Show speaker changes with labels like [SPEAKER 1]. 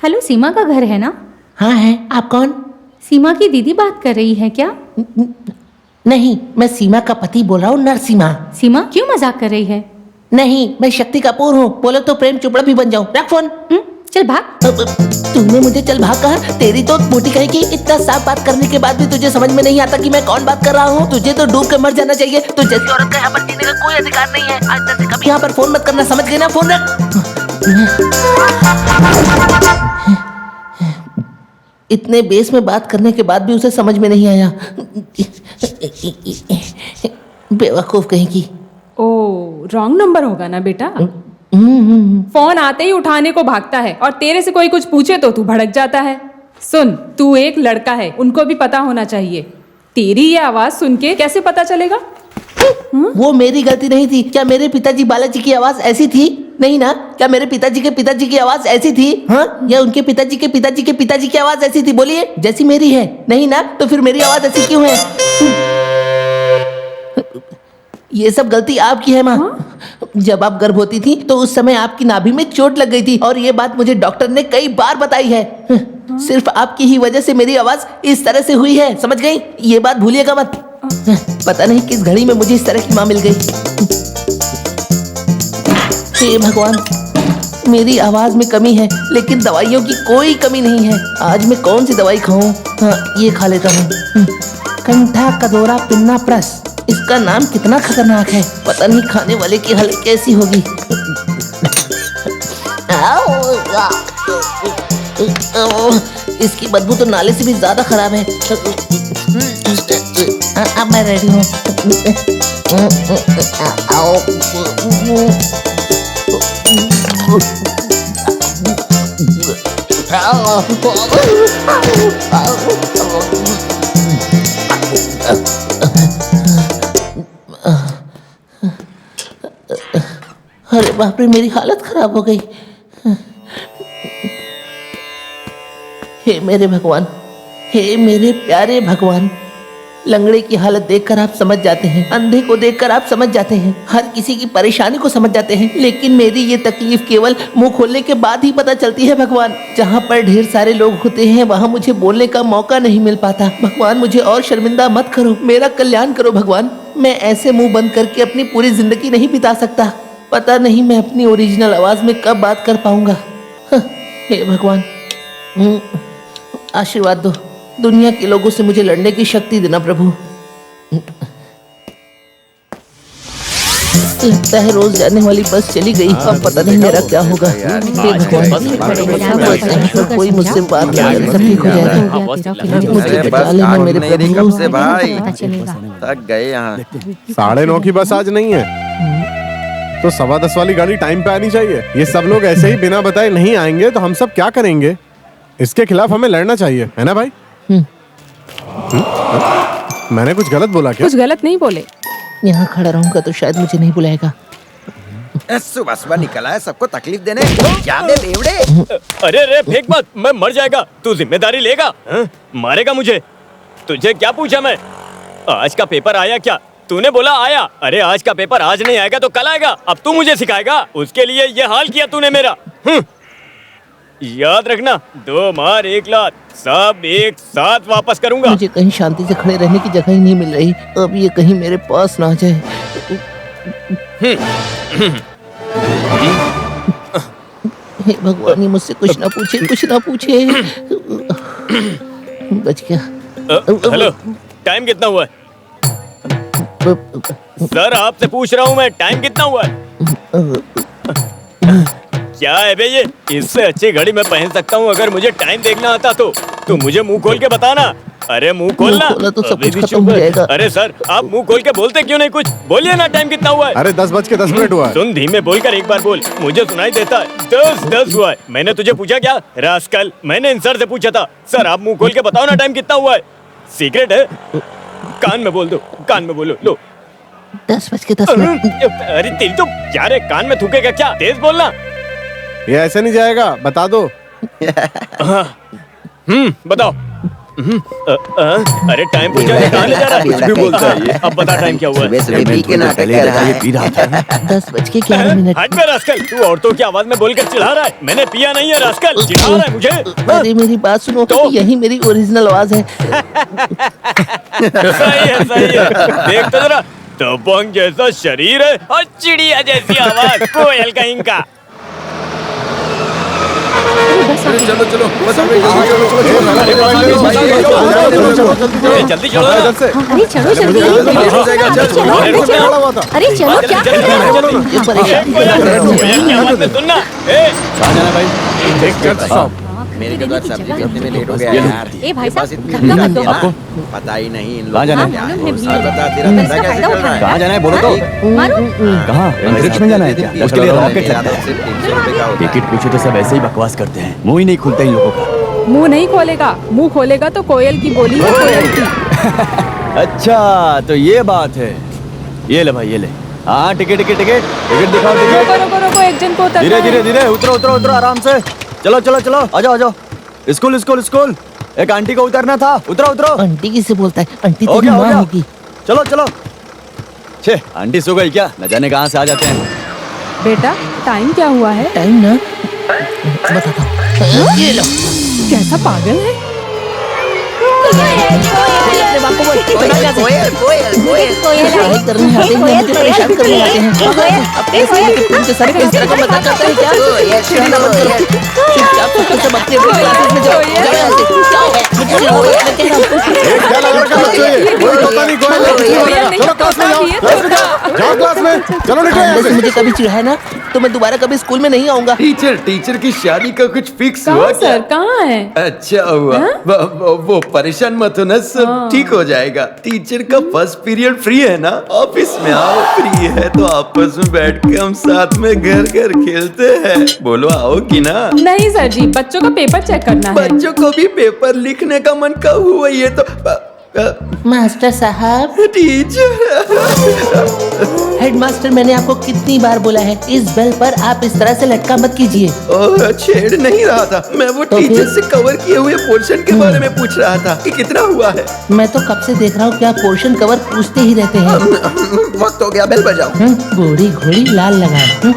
[SPEAKER 1] Hello, सीमा का घर है ना?
[SPEAKER 2] हाँ है। आप कौन?
[SPEAKER 1] सीमा की दीदी बात कर रही है क्या?
[SPEAKER 2] नहीं, मैं सीमा का पति बोल रहा हूँ, नरसीमा।
[SPEAKER 1] सीमा क्यों मजाक कर रही है?
[SPEAKER 2] नहीं, मैं शक्ति कपूर हूँ। बोलो तो प्रेम चोपड़ा भी बन जाऊँ। रख फोन।
[SPEAKER 1] चल भाग।
[SPEAKER 2] तूने मुझे चल भाग कहा? तेरी तो मोटी कहेगी। इतना साफ बात करने के बाद भी तुझे समझ में नहीं आता कि मैं कौन बात कर रहा हूँ? तुझे तो डूब के मर जाना चाहिए। तो जैसी औरत का यहाँ पर जीने का कोई अधिकार नहीं है। आज तक कभी यहाँ पर फोन मत करना, समझ गए ना? फोन रख। इतने बेस में बात करने के बाद भी उसे समझ में नहीं आया। बेवकूफ कहीं की।
[SPEAKER 3] ओ, रॉन्ग नंबर होगा ना बेटा। फोन आते ही उठाने को भागता है और तेरे से कोई कुछ पूछे तो तू भड़क जाता है। सुन, तू एक लड़का है, उनको भी पता होना चाहिए। तेरी ये आवाज सुन के कैसे पता चलेगा?
[SPEAKER 2] वो मेरी गलती नहीं थी। क्या मेरे पिताजी बालाजी की आवाज ऐसी थी? नहीं ना। क्या मेरे पिताजी के पिताजी की आवाज ऐसी थी? हाँ, या उनके पिताजी के पिताजी के पिताजी की आवाज ऐसी थी? बोलिए, जैसी मेरी है। नहीं ना, तो फिर मेरी आवाज ऐसी क्यों है? ये सब गलती आपकी है माँ। जब आप गर्भवती थी तो उस समय आपकी नाभि में चोट लग गई थी और ये बात मुझे डॉक्टर ने कई बार बताई है। सिर्फ आपकी ही वजह से मेरी आवाज इस तरह से हुई है, समझ गई? ये बात भूलिएगा मत। पता नहीं किस घड़ी में मुझे इस तरह की माँ मिल गई। हे भगवान, मेरी आवाज में कमी है लेकिन दवाइयों की कोई कमी नहीं है। आज मैं कौन सी दवाई खाऊं? हाँ, ये खा लेता हूँ। कंठा कदोरा पिन्ना प्रस। इसका नाम कितना खतरनाक है। पता नहीं खाने वाले की हालत कैसी होगी। इसकी बदबू तो नाले से भी ज्यादा खराब है। अब मैं रेडी हूँ। अरे बाप रे, मेरी हालत खराब हो गई। हे मेरे भगवान, हे मेरे प्यारे भगवान। लंगड़े की हालत देखकर आप समझ जाते हैं, अंधे को देखकर आप समझ जाते हैं, हर किसी की परेशानी को समझ जाते हैं, लेकिन मेरी ये तकलीफ केवल मुंह खोलने के बाद ही पता चलती है। भगवान, जहाँ पर ढेर सारे लोग होते हैं वहाँ मुझे बोलने का मौका नहीं मिल पाता। भगवान, मुझे और शर्मिंदा मत करो, मेरा कल्याण करो भगवान। मैं ऐसे मुंह बंद करके अपनी पूरी जिंदगी नहीं बिता सकता। पता नहीं मैं अपनी ओरिजिनल आवाज में कब बात कर पाऊंगा। हे भगवान, आशीर्वाद दो। दुनिया के लोगों से मुझे लड़ने की शक्ति देना प्रभु। लगता है रोज जाने वाली बस चली गई। अब पता नहीं मेरा क्या होगा। हे भगवान, कोई मुझसे बात नहीं कर, सब ठीक हो जाएगा। मुझे बचा लेना मेरे प्रभु।
[SPEAKER 4] से भाई थक गए यहाँ।
[SPEAKER 5] 9:30 की बस आज नहीं है तो 10:15 वाली गाड़ी टाइम पे आनी चाहिए। ये सब लोग ऐसे ही बिना बताए नहीं आएंगे तो हम सब क्या करेंगे? इसके खिलाफ हमें लड़ना चाहिए, है ना भाई? मैंने कुछ गलत बोला क्या?
[SPEAKER 3] कुछ गलत नहीं बोले।
[SPEAKER 2] यहाँ खड़ा रहूंगा तो शायद मुझे नहीं बुलाएगा।
[SPEAKER 4] सुबह सुबह निकला है सबको तकलीफ देने। क्या दे बेवड़े?
[SPEAKER 6] अरे रे, फेंक मत, मैं मर जाएगा। तू जिम्मेदारी लेगा? मारेगा मुझे? तुझे क्या पूछा मैं? आज का पेपर आया क्या? तूने बोला आया। अरे आज का पेपर आज नहीं आएगा तो कल आएगा। अब तू मुझे सिखाएगा? उसके लिए ये हाल किया तूने मेरा। याद रखना, 2 मार 1 लात, सब एक साथ वापस करूंगा।
[SPEAKER 2] मुझे कहीं शांति से खड़े रहने की जगह ही नहीं मिल रही। अब ये कहीं मेरे पास ना आ जाए। हे भगवान, ये मुझसे कुछ ना पूछे, कुछ ना पूछे। बच गया।
[SPEAKER 6] हेलो, टाइम कितना हुआ है? सर, आपसे पूछ रहा हूँ मैं, टाइम कितना हुआ है? क्या है बे ये? इससे अच्छी घड़ी मैं पहन सकता हूँ अगर मुझे टाइम देखना आता तो। तू मुझे मुंह खोल के बताना। अरे मुंह खोलना।
[SPEAKER 2] खोला तो सब कुछ खत्म हो जाएगा।
[SPEAKER 6] अरे सर, आप मुंह खोल के बोलते क्यों नहीं कुछ? बोलिए ना, टाइम कितना हुआ है?
[SPEAKER 5] अरे 10:10 हुआ है।
[SPEAKER 6] सुन, धीमे बोलकर एक बार बोल, मुझे सुनाई देता है। 10 हुआ है। मैंने तुझे पूछा क्या? रास्कल, मैंने इन सर से पूछा था। सर, आप मुंह खोल के बताओ ना, टाइम कितना हुआ है? सीक्रेट है? कान में बोल दो, कान में बोलो। लो,
[SPEAKER 2] 10:10।
[SPEAKER 6] अरे तेरी तो क्या रे, कान में थूकेगा क्या? तेज बोलना।
[SPEAKER 5] ये ऐसे नहीं जाएगा, बता दो।
[SPEAKER 6] बताओ। अरे टाइम पूछा है, कहाँ ले जा रहा है?
[SPEAKER 4] कुछ भी बोलता है ये।
[SPEAKER 6] अब बता टाइम क्या हुआ है?
[SPEAKER 4] सुबह सुबह पी के नाटक कर रहा है।
[SPEAKER 2] 10:11।
[SPEAKER 6] हट बे रास्कल, तू औरतों की आवाज में बोलकर चिढ़ा रहा है। मैंने पिया नहीं है रास्कल, चिढ़ा रहा है मुझे।
[SPEAKER 2] अरे मेरी बात सुनो,
[SPEAKER 6] तो?
[SPEAKER 2] यही मेरी ओरिजिनल आवाज है।
[SPEAKER 6] सही है देख तो जरा, दबंग जैसा शरीर है और चिड़िया जैसी आवाज, कोयल कहीं का।
[SPEAKER 4] चलो चलो बस
[SPEAKER 6] अरे जल्दी चलो ना।
[SPEAKER 1] अरे चलो जल्दी। अरे चलो, क्या कर रहे हो?
[SPEAKER 2] ये परेशान
[SPEAKER 6] कोयल की आवाज में सुनना।
[SPEAKER 4] मेरे के साथ सब्जी बेचने में लेट हो गया
[SPEAKER 1] ये लो।
[SPEAKER 4] यार।
[SPEAKER 1] ए भाई साहब,
[SPEAKER 4] बस इतनी
[SPEAKER 1] धक्का मत दो।
[SPEAKER 4] आपको पता ही नहीं इन लोगों
[SPEAKER 7] जाना
[SPEAKER 4] को
[SPEAKER 7] है?
[SPEAKER 4] क्या है।
[SPEAKER 1] मालूम है
[SPEAKER 4] और बता तेरा
[SPEAKER 1] इसका
[SPEAKER 4] धंधा कैसे
[SPEAKER 1] फायदा
[SPEAKER 4] चल रहा है?
[SPEAKER 7] कहाँ जाना है बोलो तो।
[SPEAKER 1] मारो।
[SPEAKER 7] कहाँ अंतरिक्ष में जाना है क्या? उसके लिए रॉकेट
[SPEAKER 4] मेरा
[SPEAKER 7] लगता
[SPEAKER 4] तो
[SPEAKER 7] है।
[SPEAKER 4] सिर्फ 300 रुपए का होता है।
[SPEAKER 7] टिकट पूछे तो सब ऐसे ही बकवास करते हैं, मुंह ही नहीं खुलता इन लोगों का।
[SPEAKER 3] मुंह नहीं खोलेगा, मुंह खोलेगा तो कोयल की बोली है, कोयल की।
[SPEAKER 7] अच्छा तो ये बात है, ये ले भाई ये ले। हाँ टिकट टिकट टिकट टिकट दिखाओ
[SPEAKER 3] रोको
[SPEAKER 7] टिकट।
[SPEAKER 3] रोको रोको, एक जन को उतरना
[SPEAKER 7] धीरे
[SPEAKER 3] है।
[SPEAKER 7] धीरे धीरे उतरो उतरो उतरो आराम से। चलो चलो चलो आ जाओ आ जाओ। स्कूल स्कूल स्कूल, एक आंटी को उतरना था, उतरो उतरो।
[SPEAKER 2] आंटी किससे बोलता है? आंटी
[SPEAKER 7] हो
[SPEAKER 2] तेरी
[SPEAKER 7] गया हो
[SPEAKER 2] माँ
[SPEAKER 7] गया।
[SPEAKER 2] होगी।
[SPEAKER 7] चलो चलो। छे आंटी सो गई क्या? न जाने कहाँ से आ जाते हैं।
[SPEAKER 3] बेटा टाइम क्या हुआ है?
[SPEAKER 2] टाइम ना बताता हूँ। ये लो।
[SPEAKER 3] कैसा पागल है?
[SPEAKER 2] पढ़ाई करने आते हैं, मुझे परेशान करने आते हैं। अपने स्कूल के पूरे सारे किस तरह का मजाक करते हैं क्या? चिढ़ाना मत करो। चुपचाप सब अपने अपने क्लासेस में जाओ। जाओ यहाँ से। जाओ। मुझे जाओ।
[SPEAKER 5] क्या लगा रखा बच्चों ये? कोई पता नहीं कोई नहीं बनेगा। चलो क्लास में जाओ, क्लास में जाओ, जाओ क्लास में। चलो निकलो यहाँ
[SPEAKER 2] अंदर से
[SPEAKER 5] से।
[SPEAKER 2] मुझे कभी चिढ़ाया ना तो मैं दोबारा कभी स्कूल में नहीं आऊंगा।
[SPEAKER 8] टीचर की शादी का कुछ फिक्स हुआ
[SPEAKER 3] कहाँ
[SPEAKER 8] क्या?
[SPEAKER 3] सर, कहाँ है?
[SPEAKER 8] अच्छा हुआ। वो परेशान मत होना, सब ठीक हो जाएगा। टीचर का फर्स्ट पीरियड फ्री है ना, ऑफिस में आओ। फ्री है तो आपस में बैठ के हम साथ में घर घर खेलते हैं। बोलो आओ कि ना?
[SPEAKER 3] नहीं सर जी, बच्चों का पेपर चेक करना है।
[SPEAKER 8] बच्चों को भी पेपर लिखने का मन कब हुआ? ये तो
[SPEAKER 2] मास्टर साहब,
[SPEAKER 8] टीचर
[SPEAKER 2] हेडमास्टर, मैंने आपको कितनी बार बोला है इस बेल पर आप इस तरह से लटका मत कीजिए।
[SPEAKER 8] ओह, छेड़ नहीं रहा था मैं, वो
[SPEAKER 2] तो
[SPEAKER 8] टीचर
[SPEAKER 2] फिर?
[SPEAKER 8] से कवर किए हुए पोर्शन के बारे में पूछ रहा था कि कितना हुआ है।
[SPEAKER 2] मैं तो कब से देख रहा हूँ कि आप पोर्शन कवर पूछते ही रहते हैं।
[SPEAKER 8] वक्त हो गया, बेल बजाओ।
[SPEAKER 2] बूढ़ी घोड़ी लाल लगाम।